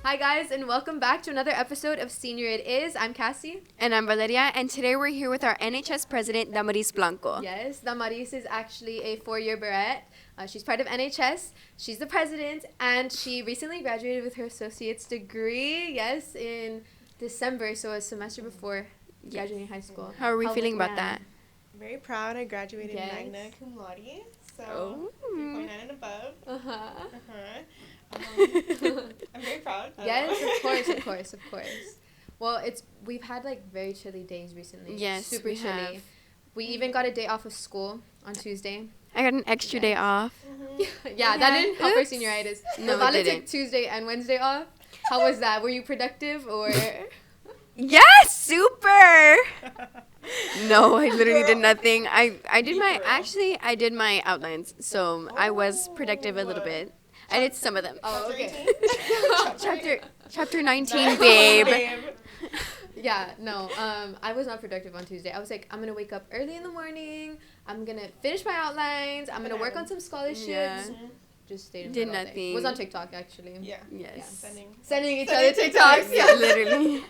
Hi guys, and welcome back to another episode of Senior It Is. I'm Cassie. And I'm Valeria, and today we're here with our NHS president, Damaris Blanco. Yes, Damaris is actually a 4-year barrette. She's part of NHS. She's the president, and she recently graduated with her associate's degree, yes, in December, so a semester before graduating high school. How are we feeling about that? Very proud. I graduated magna cum laude, so 3.9 and above. I'm very proud. Yes, of course. Well, we've had like very chilly days recently. Yes, super we chilly. have. We even got a day off of school on Tuesday. I got an extra day off. Yeah, that didn't help our senioritis. No, Vale it didn't. took Tuesday and Wednesday off. How was that? Were you productive or? Yes, super. No, I literally did nothing. I did my outlines, so I was productive a little bit. I did some of them. Oh, okay. Chapter 19, babe. Yeah, no. I was not productive on Tuesday. I was like, I'm gonna wake up early in the morning. I'm gonna finish my outlines. I'm gonna work on some scholarships. Yeah. Just stayed in Did bed all day. nothing. Was on TikTok actually. Yeah. Yes. Sending each other TikToks. Yeah, literally.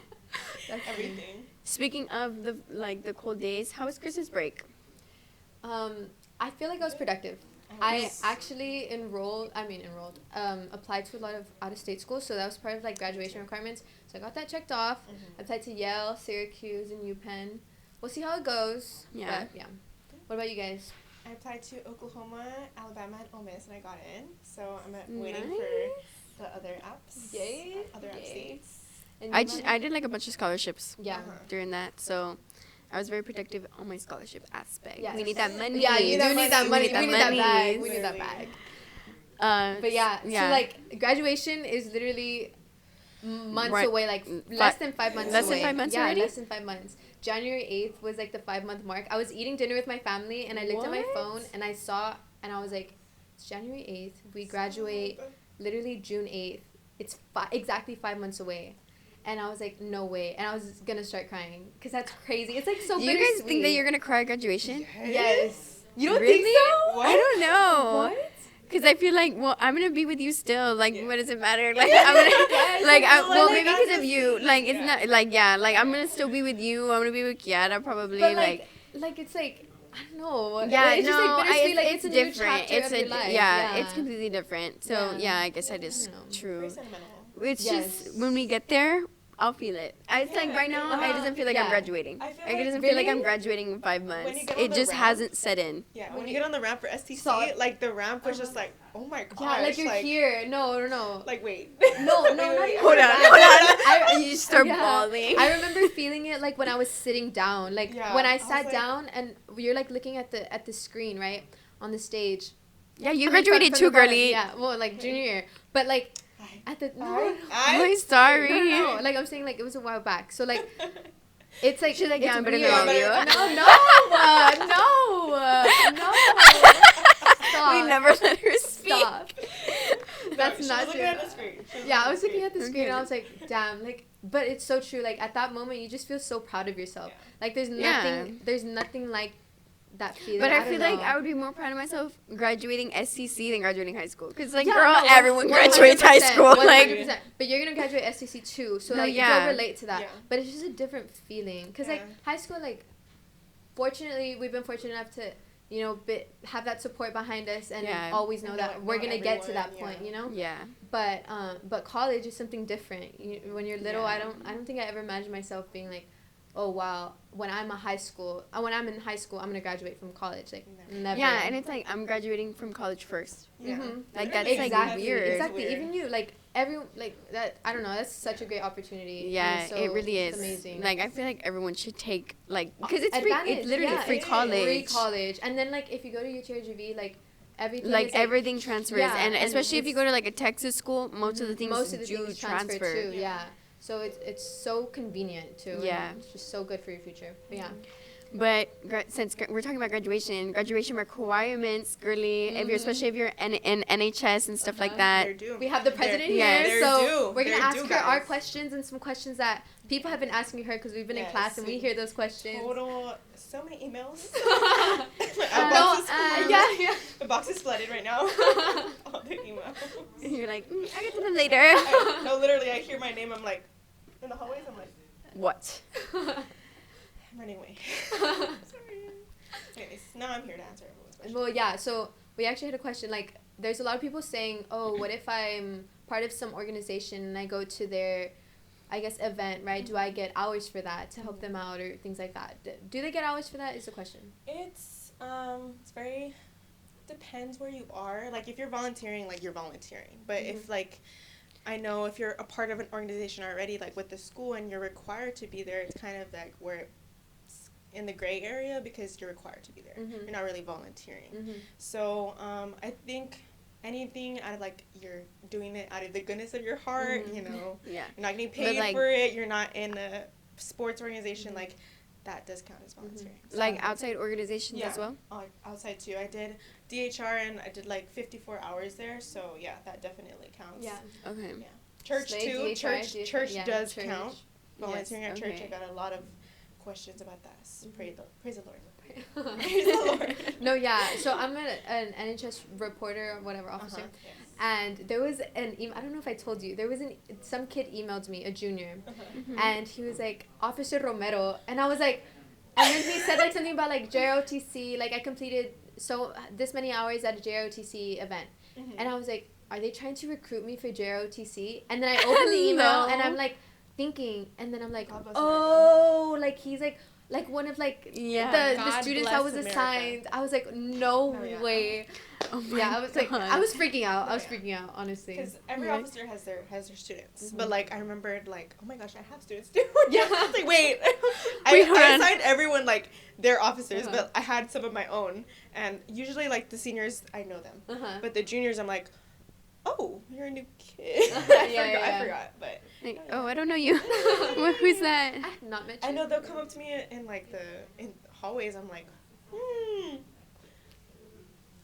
Everything. Speaking of the cold days, how was Christmas break? I feel like I was productive. I actually applied to a lot of out-of-state schools, so that was part of like graduation requirements. So I got that checked off. I applied to Yale, Syracuse, and UPenn. We'll see how it goes. Yeah. But, yeah. What about you guys? I applied to Oklahoma, Alabama, and Ole Miss, and I got in. So I'm waiting Nice. for the other apps. Yay. Other app Yay. states. And I you, did like a bunch of scholarships yeah. during that, so I was very productive on my scholarship aspect. Yes. We need that money. Yeah, you do need that money. We need that bag. We We need that bag. But So like graduation is literally months Right. away, like less than 5 months away. Less than 5 months yeah, already? less than 5 months. January 8th was like the 5-month mark. I was eating dinner with my family and I looked at my What? phone and I saw and I was like, it's January 8th. We graduate literally June 8th. It's exactly 5 months away. And I was like, no way. And I was gonna start crying because that's crazy. It's like so do you bittersweet. guys think that you're gonna cry at graduation? Yes. You don't Really? think so? What? I don't know. What? Because I feel like, well, I'm gonna be with you still. Like, what does it matter? Like, I'm gonna, maybe because of you. Like, it's not, like, yeah, like, I'm gonna still be with you. I'm gonna be with Kiara probably. But like it's like I don't know. Yeah, it's just like bittersweet. Like it's a different. new chapter It's of your life. yeah, it's completely different. So Yeah. I guess that is I don't know. true. Very sentimental. It's Yes. just when we get there, I'll feel it. It's like right now, it doesn't feel like I'm Yeah. graduating. I feel It like doesn't feel like really? I'm graduating in 5 months. you get on It the just ramp- hasn't set in. Yeah, when you get on the ramp for STC, Stop. like the ramp was just like, oh my gosh. Yeah, like you're here. No. Like wait. No, not even Hold on, that. hold on. You start bawling. I remember feeling it like when I was sitting down, like Yeah, when I I was sat like- down and you're like looking at the screen, right, on the stage. Yeah, you I mean, graduated from too, the bottom, girly. Yeah, well, like junior year, but like at the I'm sorry. no, like I'm saying, like it was a while back. So like it's like She's like, it's yeah, I'm better weird. than you. No. Stop. We never let her speak. Stop. That's not looking true. at the screen. She was Yeah, I was looking at the Okay. screen and I was like, damn, like, but it's so true. Like at that moment, you just feel so proud of yourself. Yeah. Like there's nothing like that feeling. But I don't feel like know. I would be more proud of myself graduating SCC than graduating high school. Because, like, Yeah, girl, no, everyone 100%, graduates high school. 100%. Like, But you're gonna graduate SCC too, so No, like yeah. you'll relate to that. Yeah. But it's just a different feeling, cause like Yeah. high school, like, fortunately we've been fortunate enough to, you know, have that support behind us and Yeah. always know And that not- we're not gonna get to that everyone, point, you know. yeah. But college is something different. When you're little, Yeah. I don't think I ever imagined myself being like, oh wow, when I'm in high school, I'm gonna graduate from college. Like never. Yeah, and it's like, I'm graduating from college first. Yeah. Mhm. Like, that's, Exactly. like, weird. Exactly. Weird. Even you, like that. I don't know. That's such a great opportunity. Yeah, and so it really is. It's amazing. Like, I feel like everyone should take, like, because it's free. Advantage, It's literally yeah, free it is. college. Free college, and then like if you go to UTRGV, like everything. Like, is, everything transfers. yeah, and and especially if you it's- go to, like, a Texas school, most of the things do things transfer. too. Yeah. So it's so convenient too. and Yeah. It's just so good for your future. But yeah. But since we're talking about graduation requirements, girly, if you're especially if you're in NHS and stuff like that. They're due. We have the president They're- here, they're so due. we're gonna They're ask due, her our guys. questions and some questions that people have been asking her because we've been in class and we hear those questions. Total, so many emails. Yeah. The box is flooded right now. All the emails. You're like, I get to them later. No, literally, I hear my name. I'm like, in the hallways. I'm like, What? I'm running away. Sorry. Anyways, now I'm here to answer everyone's questions. Well, yeah, so we actually had a question. Like, there's a lot of people saying, oh, what if I'm part of some organization and I go to their, I guess, event, right? Do I get hours for that to help them out or things like that? Do they get hours for that is the question. It's very, depends where you are. Like, if you're volunteering, like, you're volunteering. But if, like, I know if you're a part of an organization already, like, with the school and you're required to be there, it's kind of, like, where it's in the gray area because you're required to be there. Mm-hmm. You're not really volunteering. Mm-hmm. So, I think anything out of, like, you're doing it out of the goodness of your heart, you know. Yeah. You're not getting paid like, for it. You're not in a sports organization. Like, that does count as volunteering. So, Like outside organizations as well? outside too. I did DHR and I did like 54 hours there. So, yeah, that definitely counts. Yeah. Okay. Yeah. Church Slay, too. DHR, Church yeah, does church. count. Volunteering at church, okay. I got a lot of questions about that. Praise the Lord. Praise the Lord. No, yeah. So I'm an NHS reporter or whatever officer. Yes. And there was an email, I don't know if I told you, there was some kid emailed me, a junior, and he was like, Officer Romero, and I was like, and then he said like something about like JROTC, like I completed this many hours at a JROTC event, and I was like, are they trying to recruit me for JROTC? And then I opened the email and I'm like thinking, and then I'm like, oh, like he's like one of like the God students bless I was America. assigned. I was like, no way. Oh my Yeah, I was like, God. I was freaking out. I was freaking out, honestly. Because every Right. officer has their students, but like I remembered like, oh my gosh, I have students too. Yeah. Like wait, Wait, hold I on. assigned everyone like their officers, but I had some of my own, and usually like the seniors I know them, but the juniors I'm like, oh, you're a new kid. I forgot, but Like, oh, I don't know you. Who's that? I have not met you. I know they'll come up to me in like in hallways. I'm like,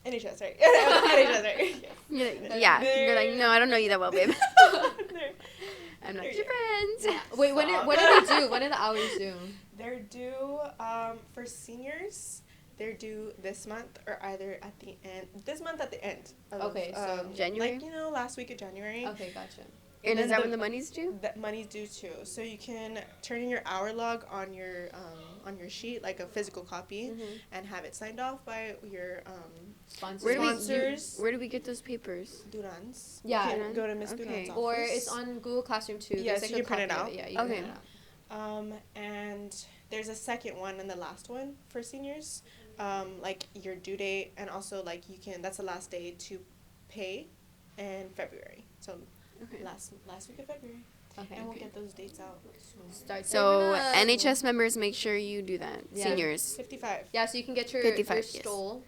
NHS, right? NHS, right? You're like, yeah. You're like, no, I don't know you that well, babe. They're- I'm not There your you go. friend. Wait, what do they do? When are the hours due? They're due for seniors. They're due this month or either at the end. This month at the end. Of, Okay, so January? Like last week of January. Okay, gotcha. And is then that when the money's due? That money's due too. So you can turn in your hour log on your sheet, like a physical copy, and have it signed off by your Sponsors. Sponsors. Where do we get those papers? Durans. Yeah. You can go to Miss Okay. Durans' office. Or it's on Google Classroom too. Yes, There's you like can a print it copy of out. Yeah, you can Okay. print it out. And there's a second one and the last one for seniors. Like your due date, and also like you can. That's the last day to pay, in February. So last week of February. Okay. And we'll get those dates out soon. Start So saving up. NHS members, make sure you do that. Yeah. Seniors. 55. Yeah, so you can get your 55, your yes. stole.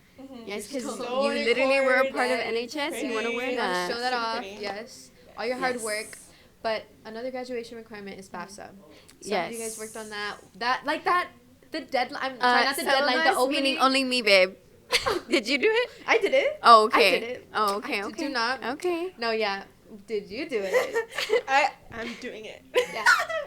Yes, because you So literally were a record part of that. NHS. You want to wear Pretty. that. Show that Super off. pretty. Yes. All your hard Yes. work. But another graduation requirement is FAFSA. So have you guys Yes. worked on that? The deadline. I'm sorry, not the some deadline. of The us, opening. meaning only me, babe. Did you do it? I did it. Oh, okay. I did it. Oh, okay, I okay. do not. Okay. No, yeah. Did you do it? I'm doing it. Yeah.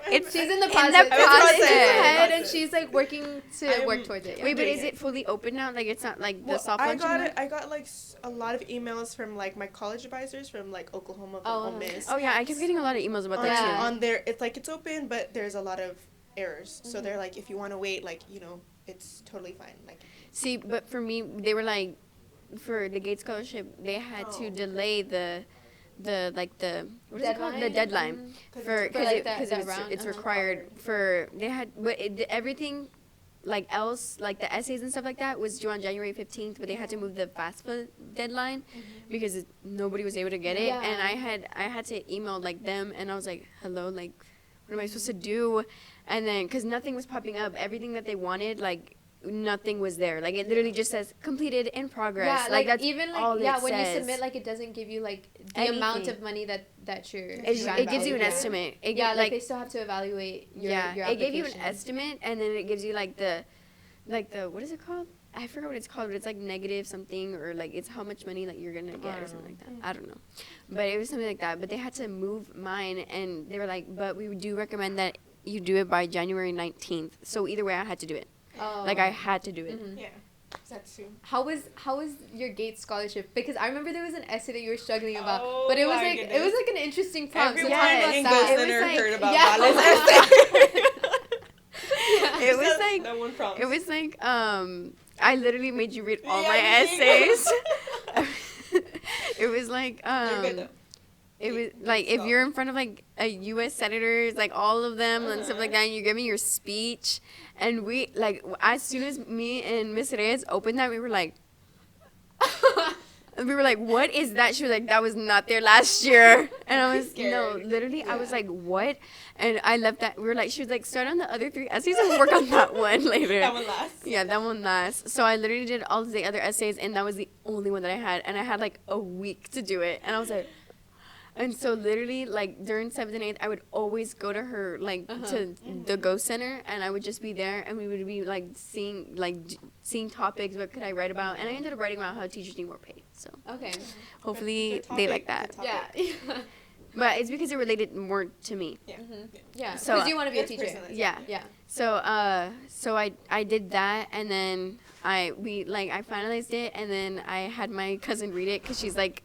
It's She's in the in process. the She's process. ahead, and Process. she's like working to work towards it. Yeah. Wait, but doing is it. it fully open now? Like it's not like the Well, soft I launch got anymore? it. I got like a lot of emails from like my college advisors from like Oklahoma, from Oh, Ole Miss. Oh yeah, I kept getting a lot of emails about on, that Yeah. too. on there, it's like it's open, but there's a lot of errors. So they're like, if you want to wait, like it's totally fine. Like See, but for me, they were like, for the Gates Scholarship, they had to delay the what is it called? The deadline for For, like, because that round, it's uh-huh. required for they had but everything like else like the essays and stuff like that was due on January 15th, but they had to move the FAFSA deadline because nobody was able to get it, Yeah. and I had to email like them, and I was like, hello, like what am I supposed to do? And then because nothing was popping up, everything that they wanted, like nothing was there. Like it literally just says completed in progress. Yeah, like that's even like all it when you says. submit, like it doesn't give you like the Anything. amount of money that you're. It gives you an Yeah. estimate. It Yeah, gi- like they still have to evaluate your yeah, your it gave you an application. estimate, and then it gives you like the like the, what is it called? I forgot what it's called, but it's like negative something, or like it's how much money like you're gonna get or something like that. I don't know, but it was something like that. But they had to move mine, and they were like, but we do recommend that you do it by January 19th. So either way, I had to do it. Oh. Like I had to do it. Yeah. That's too. How was your GATE scholarship? Because I remember there was an essay that you were struggling about, Oh but it was my like goodness. it was like an interesting prompt. Everyone so talk about in that. English It Center was like- heard about yeah. Vale's essay. It was like that one prompt. it was like I literally made you read all Yeah, my you did. essays. It was like They're good though. it was like if you're in front of like a U.S. senators, like all of them and stuff like that, and you're giving your speech, and we like as soon as me and Miss Reyes opened that, we were like, what is that? She was like, that was not there last year, and I was no, Scared. literally, I was like, what? And I left that. We were like, she was like, start on the other 3 essays and work on that one later. That one last. Yeah, that one last. So I literally did all the other essays, and that was the only one that I had. And I had like a week to do it. And I was like, and so literally, like during 7th and 8th, I would always go to her, like to the Go Center, and I would just be there, and we would be like seeing topics. What could I write about? And I ended up writing about how teachers need more pay. So Okay. hopefully Good they topic, like that. good topic. Yeah. But it's because it related more to me. Yeah. Yeah. So, Because you want to be a It's teacher. personalized. Yeah. Yeah. So I did that, and then I finalized it, and then I had my cousin read it because she's like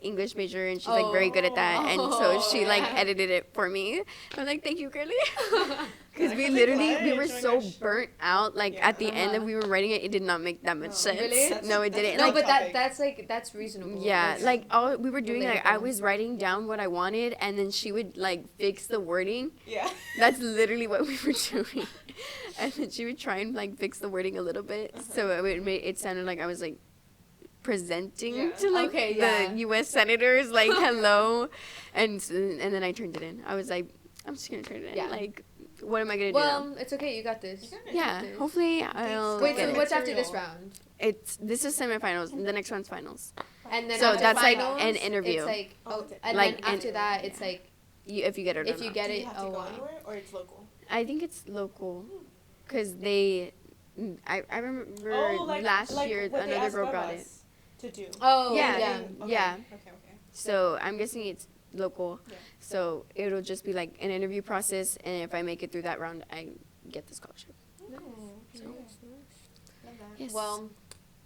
English major, and she's like very good at that, and so she like Oh. edited it for me. I'm like, thank you, girly. Because I we was literally like, we what? were Oh my so gosh. burnt out. Like Yeah. at the end that we were writing it, it did not make that much sense. Really? No, it didn't. No, Like, but topic. that's reasonable. yeah, That's- like all we were doing, like I relatable. was writing down what I wanted, and then she would like fix the wording. Yeah. That's literally what we were doing. And then she would try and like fix the wording a little bit, so it sounded like I was like presenting Yeah. to like Okay, the yeah. U.S. senators, like hello, and then I turned it in. I was like, I'm just gonna turn it in. Yeah. Like, what am I gonna do now? Well, it's okay. You got this. You got it. Yeah, this. hopefully I'll Wait, get so it. what's after this Material. round? This is semifinals. The next one's finals. And then So after that's, like, finals, an interview. It's like Oh, oh, and like then after an- that, it's like If you get it or if you not. get Do it. you have to Oh go wow. anywhere or it's local? I think it's local, cause they. I remember last year what they another asked girl of brought it. us to do. Oh Yeah. yeah. Okay. Yeah. Okay. So I'm guessing it's local. Yeah. So it'll just be like an interview process, and if I make it through that round, I get the scholarship. Mm, So- nice. Love that. Yes. Well,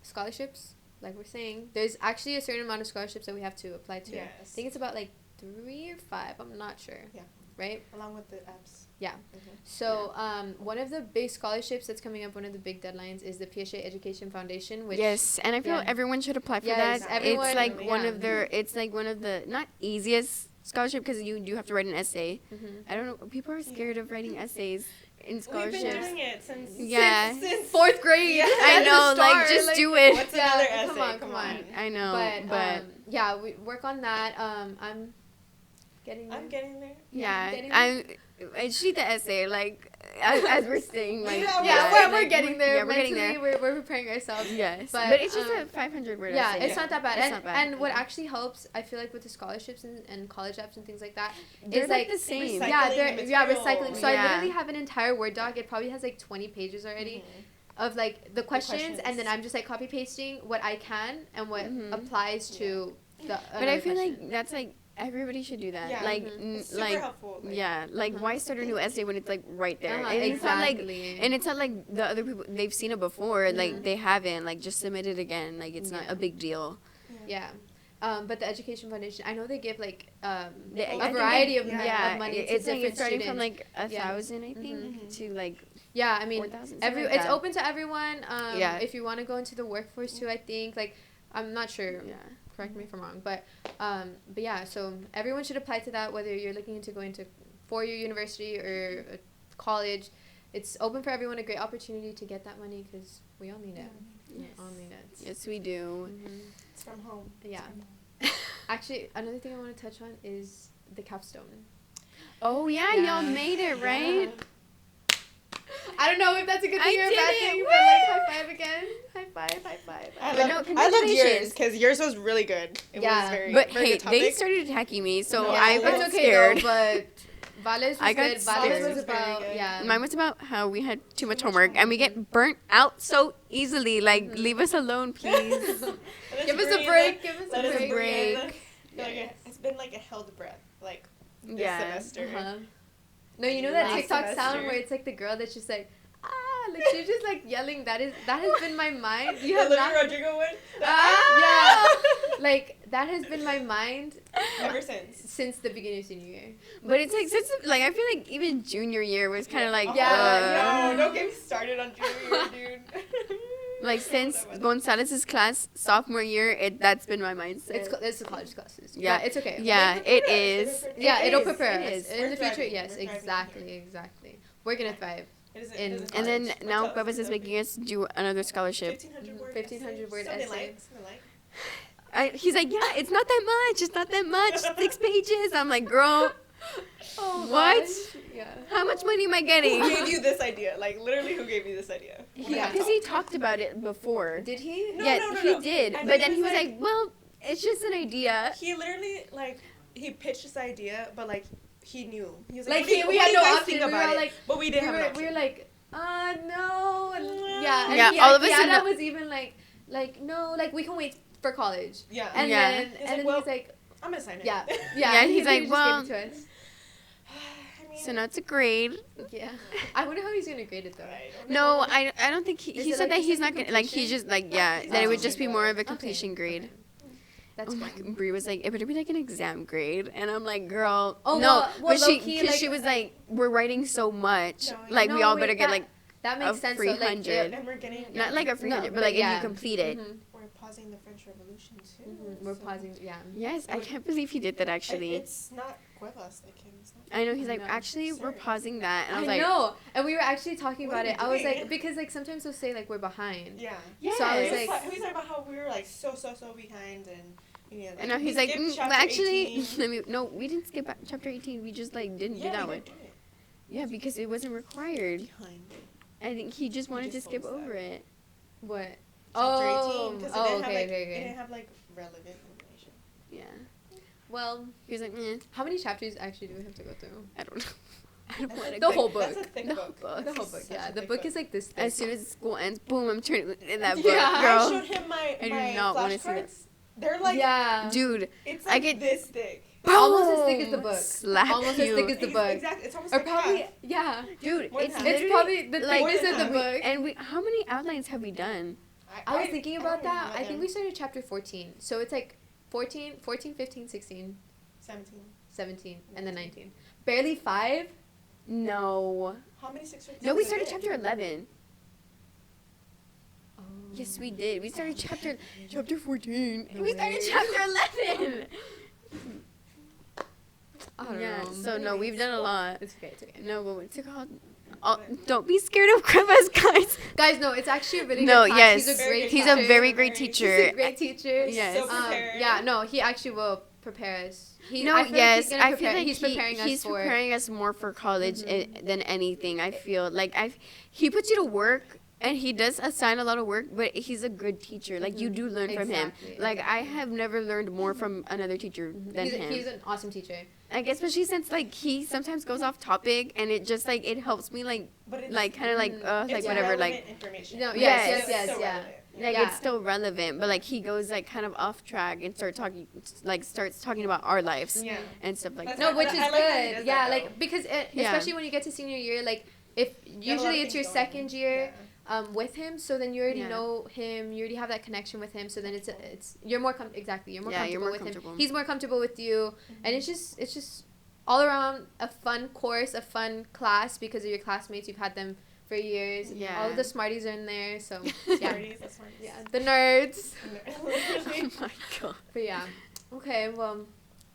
scholarships, like we're saying, there's actually a certain amount of scholarships that we have to apply to. I Yes. think it's about like 3 or 5. I'm not sure. Yeah. Right. Along with the apps. Yeah. Mhm. So one of the big scholarships that's coming up, one of the big deadlines, is the PSA Education Foundation, which Yes, and I feel yeah. everyone should apply for Yes, that. everyone- It's like one yeah. of their. It's like one of the not easiest scholarship because you do have to write an essay. Mhm. I don't know. People are scared of writing essays in We've scholarships. been doing it since. Yeah. Since 4th grade. Yeah. I At the know, like start, just like, do it. What's Yeah, another come essay? on, come on. I know, But yeah, we work on that. I'm getting there. I'm getting there. yeah, getting I should the essay like as we're saying like Yeah, Yeah, Right, we're like, getting there. Yeah, we're getting Mentally, there. We're preparing ourselves. Yes, But, but it's just um, a 500 word Yeah, essay. it's not that bad. It's And, not bad. and what actually helps, I feel like with the scholarships and college apps and things like that, They're is like like the same. Recycling yeah, the they're material. recycling. So I Yeah. literally have an entire Word doc. It probably has like 20 pages already of like the questions, and then I'm just like copy pasting what I can and what Mhm. applies to the. But I feel like that's like everybody should do that. Yeah. Like It's super like helpful. Like, yeah, like why start a new essay when it's like right there? Uh-huh, And it's not like exactly. and it's not like the other people they've seen it before. Like Mhm. they haven't. Like just submit it again. Like it's not Yeah. a big deal. Yeah. But the Education Foundation, I know they give like I a think variety it- of, yeah, of money to it's like different it's starting students. from like Yeah. 1,000 I think Mhm. to like Yeah, I mean, 4,000. it's open to everyone. Yeah. If you want to go into the workforce too, I think like I'm not sure. Yeah. Correct me if I'm wrong, but yeah. So everyone should apply to that, whether you're looking into going to 4-year university or college. It's open for everyone. A great opportunity to get that money because we all need it. We Yes. all need it. Yes, we do. Mhm. It's from home. Yeah. Actually, another thing I want to touch on is the capstone. Oh yeah, Yeah. y'all made it, right? I don't know if that's a good I thing or a did bad it, thing, woo! but like high five again. High five, high five. I But loved, no, I loved yours congratulations. because yours was really good. It Yeah. was very, But very hey, good topic. they started attacking me, so No, I it's got It's okay scared. though, but Vale's was I got good. Vale's scared. was about, Very good. yeah. Mine was about how we had too much homework and we get burnt out so easily. Like, leave us alone, please. Give us a break. Give us Let a us break. breathe. Yes. Like, it's been like a held breath, like this Yeah. semester. Uh-huh. No, you know that Last TikTok sound semester. where it's like the girl that's just like, like she's just like yelling. That has been my mind. You The have Olivia not. Rodrigo one. Yeah. Like that has been my mind Ever since. since the beginning of senior year. But it's like, since, like, I feel like even junior year was kind of like, Yeah. No, don't get me started on junior year, dude. like, since Gonzalez's class, sophomore year, that's been my mindset. It's the college classes. Yeah. But it's okay. Yeah, it is. Yeah, it'll is, prepare it us is. in We're the future. thriving. Yes, We're thriving exactly, here. exactly. We're gonna thrive. It And then college. now What's up? Cuevas is making us do another scholarship. 1,500 word 1,500 word Something essay. Something like. He's like, yeah, it's not that much. It's not that much. 6 pages. I'm like, girl, Oh, What? gosh. Yeah. how much money am I Who getting? gave you this idea? Like, literally, who gave you this idea? Yeah. Because he talked about it before. Did he? No, Yeah, no, he no. did. And But then then he he was was like- like, well, it's just an idea. He literally, like, he pitched this idea, but, like, he knew. He was Like, what do you- we what had do you no guys option. think We were about all it? like- But we didn't have an we option. were like, no. And, yeah. And Yeah, yeah, all of us Kiara in the- was even like, no, like we can wait for college. Yeah. And Yeah. then He's and like, then well, he's like, I'm gonna sign it. yeah, Yeah, yeah. he's like, just well- gave it to us. I mean, So now it's a grade. Yeah. I wonder how he's gonna grade it though. I don't No, know. I don't think he Is he it said like that just he's like not a gonna, like, he's completion? just like, yeah, that it would just be more of a Okay, completion grade. okay. That's Oh my fine. god, Brie was like, it better be like an exam grade. And I'm like, girl, Oh, no. well, but she, low-key, cause like- she was like, we're writing so much. No, Like, we No, all wait, better get that- like, That makes a sense. free So, like, hundred. And we're getting. not like a free No, hundred, but but like yeah. if you complete it. Mhm, We're pausing the French Revolution too. We're so- pausing. Yeah. Yes, I can't believe he did that actually. It's not Cuevas that came. It's not. I know, he's I like, know. actually, we're Sir. pausing that. And I I was like, know, and we were actually talking What about are it. we I was doing? like, because like sometimes they'll say like we're behind. Yeah. yes. So I was He was, like- he was talking about how we were like so behind and. You know, and now we he's like, skipped well, chapter actually, 18. let me, no, we didn't skip chapter 18. We just like didn't do Yeah, that we one. did it. Yeah, because it wasn't required. Behind. I think he just He wanted just to skip told us over that. it. What? Chapter 18, Oh, 'cause it oh, didn't have, okay, like, okay, It okay. didn't have like relevant information. Yeah. Well, He was like, how many chapters actually do we have to go through? I don't know. I don't want to The whole book. That's a thick The book. whole book. The whole book, Such yeah. a The thick book is like this thick. As soon as school ends, boom, I'm turning in that book, Yeah. girl. I showed him my I do my not wanna see that. flashcards. They're like yeah. Dude, it's I like get- this thick. Almost as thick as the boom, book. Slap Almost you. as thick as the book. Exactly. It's almost Or like probably, half. yeah. Dude, More it's than half. It's literally probably the like- thickness of the More book. And we, how many outlines have we done? I was thinking about don't that. remember I think them. we started chapter 14. So it's like 14, 15, 16, 17. 17, and then 19. Barely 5? No. How many 6 No, we started chapter 11. Oh. Yes, we did. We started chapter 14. No We started way. chapter 11. I don't Yeah, know. so no, we've done a lot. It's okay, it's okay. No, but what's it called? Don't be scared of Cuevas, guys. Guys, no, it's actually a really No, good class. yes. He's a great He's teacher. a very great teacher. He's a great teacher. Yes. So prepared. Yeah, no, he actually will prepare us. No, I feel yes, like he's gonna I feel prepare, like he's preparing us he's for. preparing us more for college Mhm. than anything. I feel like he puts you to work and he does assign a lot of work, but he's a good teacher. Like you Mhm. do learn from him. Exactly, Like I exactly. have never learned more from another teacher than him. He's an awesome teacher. Like especially since like he sometimes goes off topic and it just like it helps me like But it's, like kind of like Mhm. it's like whatever like relevant information. No, yes, yes, It's so yeah. relevant. like Yeah. it's still relevant, but like he goes like kind of off track and starts talking about our lives Yeah. and stuff like That's that. No, which I is like how he good. does Yeah, that, like though. because Yeah. especially when you get to senior year, like if You have a lot usually of it's your things going. second year. Yeah. With him, so then you already Yeah. know him. You already have that connection with him. So then it's you're more exactly you're more Yeah, comfortable you're more with comfortable. him. He's more comfortable with you, and it's just all around a fun course, a fun class because of your classmates. You've had them for years. Yeah. All of the smarties are in there. So yeah, Smarties, that's smarties. yeah, the nerds. Oh my god. But yeah, okay. Well,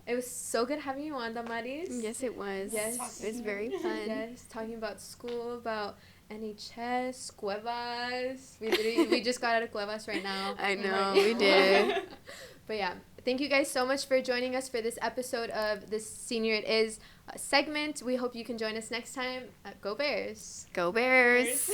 it was so good having you on, Damaris. Yes, it was. Yes. It was very fun. Yes, talking about school, about NHS, Cuevas. We just got out of Cuevas right now. I know, we did. But yeah, thank you guys so much for joining us for this episode of this Senior It Is segment. We hope you can join us next time. Go Bears! Go Bears.